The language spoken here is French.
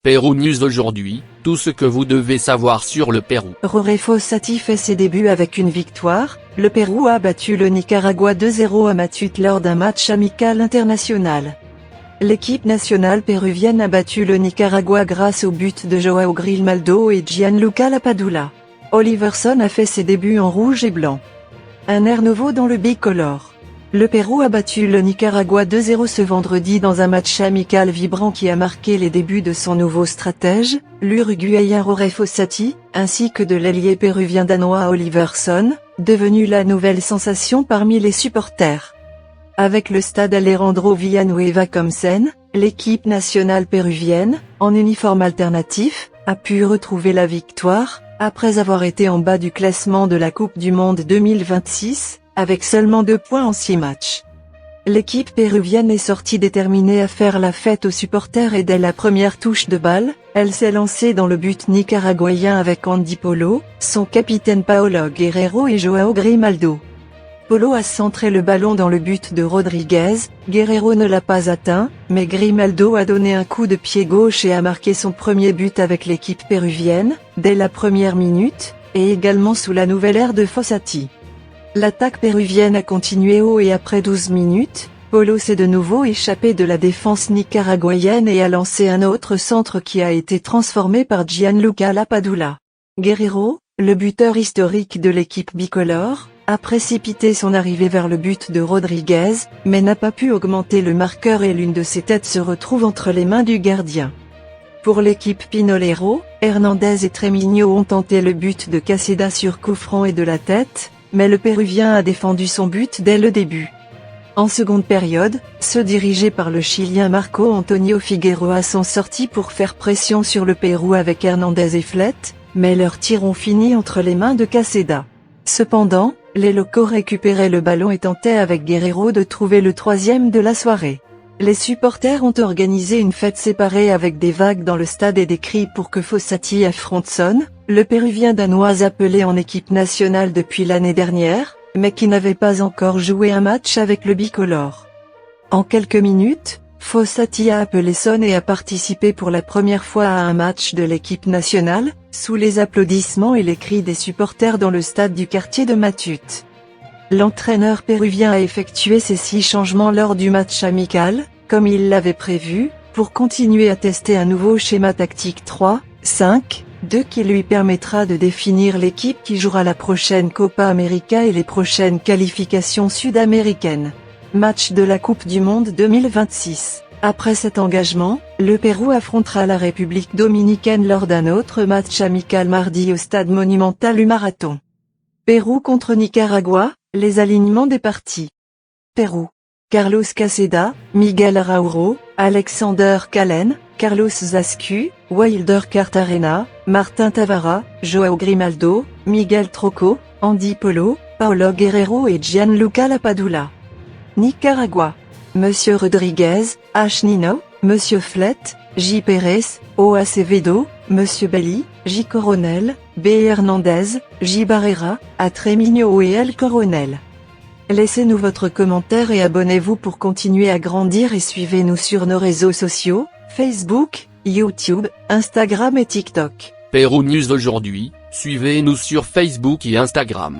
Pérou News aujourd'hui, tout ce que vous devez savoir sur le Pérou. Jorge Fossati fait ses débuts avec une victoire, le Pérou a battu le Nicaragua 2-0 à Matute lors d'un match amical international. L'équipe nationale péruvienne a battu le Nicaragua grâce au but de Joao Grimaldo et Gianluca Lapadula. Oliverson a fait ses débuts en rouge et blanc. Un air nouveau dans le bicolore. Le Pérou a battu le Nicaragua 2-0 ce vendredi dans un match amical vibrant qui a marqué les débuts de son nouveau stratège, l'Uruguayen Jorge Fossati, ainsi que de l'ailier péruvien danois Oliverson, devenu la nouvelle sensation parmi les supporters. Avec le stade Alejandro Villanueva comme scène, l'équipe nationale péruvienne, en uniforme alternatif, a pu retrouver la victoire, après avoir été en bas du classement de la Coupe du Monde 2026, avec seulement 2 points en 6 matchs. L'équipe péruvienne est sortie déterminée à faire la fête aux supporters et dès la première touche de balle, elle s'est lancée dans le but nicaraguayen avec Andy Polo, son capitaine Paolo Guerrero et Joao Grimaldo. Polo a centré le ballon dans le but de Rodriguez, Guerrero ne l'a pas atteint, mais Grimaldo a donné un coup de pied gauche et a marqué son premier but avec l'équipe péruvienne, dès la première minute, et également sous la nouvelle ère de Fossati. L'attaque péruvienne a continué haut et après 12 minutes, Polo s'est de nouveau échappé de la défense nicaraguayenne et a lancé un autre centre qui a été transformé par Gianluca Lapadula. Guerrero, le buteur historique de l'équipe bicolore, a précipité son arrivée vers le but de Rodriguez, mais n'a pas pu augmenter le marqueur et l'une de ses têtes se retrouve entre les mains du gardien. Pour l'équipe Pinolero, Hernandez et Tremigno ont tenté le but de Caseda sur coup franc et de la tête, mais le Péruvien a défendu son but dès le début. En seconde période, ceux dirigés par le Chilien Marco Antonio Figueroa sont sortis pour faire pression sur le Pérou avec Hernandez et Flett, mais leurs tirs ont fini entre les mains de Caseda. Cependant, les locaux récupéraient le ballon et tentaient avec Guerrero de trouver le 3e de la soirée. Les supporters ont organisé une fête séparée avec des vagues dans le stade et des cris pour que Fossati affronte Son, le Péruvien danois appelé en équipe nationale depuis l'année dernière, mais qui n'avait pas encore joué un match avec le bicolore. En quelques minutes, Fossati a appelé Son et a participé pour la première fois à un match de l'équipe nationale, sous les applaudissements et les cris des supporters dans le stade du quartier de Matute. L'entraîneur péruvien a effectué ses 6 changements lors du match amical, comme il l'avait prévu, pour continuer à tester un nouveau schéma tactique 3-5-2 qui lui permettra de définir l'équipe qui jouera la prochaine Copa América et les prochaines qualifications sud-américaines. Match de la Coupe du Monde 2026. Après cet engagement, le Pérou affrontera la République dominicaine lors d'un autre match amical mardi au stade monumental du Marathon. Pérou contre Nicaragua, les alignements des parties. Pérou. Carlos Caseda, Miguel Araújo, Alexander Calen, Carlos Zascu, Wilder Cartagena, Martin Tavara, Joao Grimaldo, Miguel Troco, Andy Polo, Paolo Guerrero et Gianluca Lapadula. Nicaragua. Monsieur Rodriguez, H. Nino, Monsieur Flett, J. Pérez, O. Acevedo, Monsieur Belli, J. Coronel, B. Hernandez, J. Barrera, A. Tremigno et L. Coronel. Laissez-nous votre commentaire et abonnez-vous pour continuer à grandir et suivez-nous sur nos réseaux sociaux, Facebook, YouTube, Instagram et TikTok. Pérou News aujourd'hui, suivez-nous sur Facebook et Instagram.